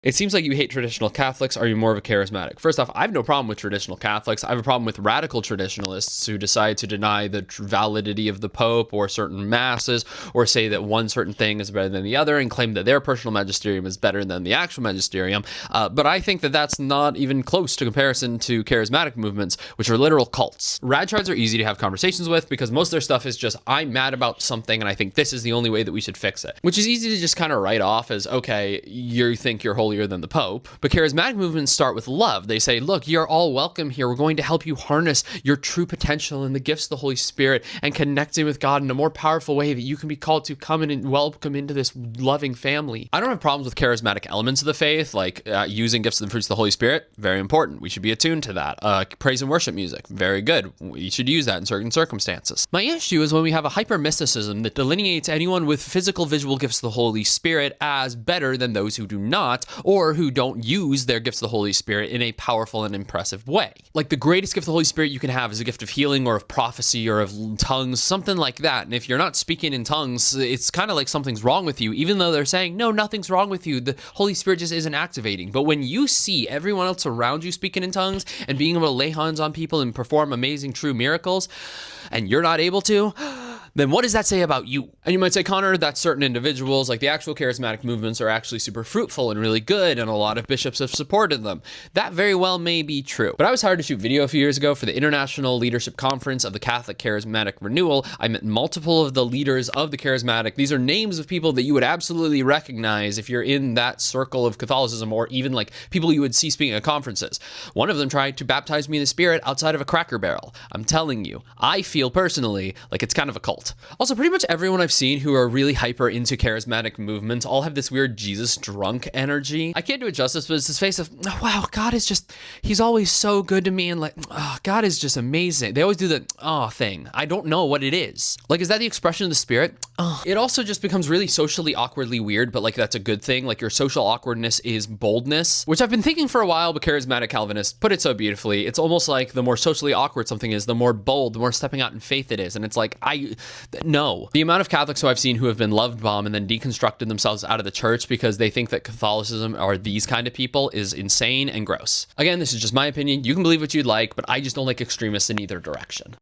It seems like you hate traditional Catholics. Are you more of a charismatic? First off, I have no problem with traditional Catholics. I have a problem with radical traditionalists who decide to deny the validity of the Pope or certain masses, or say that one certain thing is better than the other and claim that their personal magisterium is better than the actual magisterium. But I think that that's not even close to comparison to charismatic movements, which are literal cults. Radtrides are easy to have conversations with because most of their stuff is just, I'm mad about something and I think this is the only way that we should fix it, which is easy to just kind of write off as, okay, you think you're holier than the Pope. But charismatic movements start with love. They say, look, you're all welcome here. We're going to help you harness your true potential and the gifts of the Holy Spirit and connecting with God in a more powerful way that you can be called to come in and welcome into this loving family. I don't have problems with charismatic elements of the faith, like using gifts and fruits of the Holy Spirit. Very important. We should be attuned to that. Praise and worship music. Very good. We should use that in certain circumstances. My issue is when we have a hyper mysticism that delineates anyone with physical visual gifts of the Holy Spirit as better than those who do not, or who don't use their gifts of the Holy Spirit in a powerful and impressive way. Like the greatest gift of the Holy Spirit you can have is a gift of healing or of prophecy or of tongues, something like that. And if you're not speaking in tongues, it's kind of like something's wrong with you, even though they're saying, no, nothing's wrong with you. The Holy Spirit just isn't activating. But when you see everyone else around you speaking in tongues and being able to lay hands on people and perform amazing, true miracles, and you're not able to, then what does that say about you? And you might say, Connor, that certain individuals, like the actual charismatic movements, are actually super fruitful and really good, and a lot of bishops have supported them. That very well may be true. But I was hired to shoot video a few years ago for the International Leadership Conference of the Catholic Charismatic Renewal. I met multiple of the leaders of the charismatic. These are names of people that you would absolutely recognize if you're in that circle of Catholicism, or even like people you would see speaking at conferences. One of them tried to baptize me in the Spirit outside of a Cracker Barrel. I'm telling you, I feel personally like it's kind of a cult. Also, pretty much everyone I've seen who are really hyper into charismatic movements all have this weird Jesus drunk energy. I can't do it justice, but it's this face of, oh, wow, God is just, he's always so good to me, and like, oh, God is just amazing. They always do the, oh, thing. I don't know what it is. Like, is that the expression of the Spirit? Oh. It also just becomes really socially awkwardly weird, but like that's a good thing. Like your social awkwardness is boldness, which I've been thinking for a while, but charismatic Calvinists put it so beautifully. It's almost like the more socially awkward something is, the more bold, the more stepping out in faith it is. And it's like, no. The amount of Catholics who I've seen who have been loved bombed and then deconstructed themselves out of the church because they think that Catholicism are these kind of people is insane and gross. Again, this is just my opinion. You can believe what you'd like, but I just don't like extremists in either direction.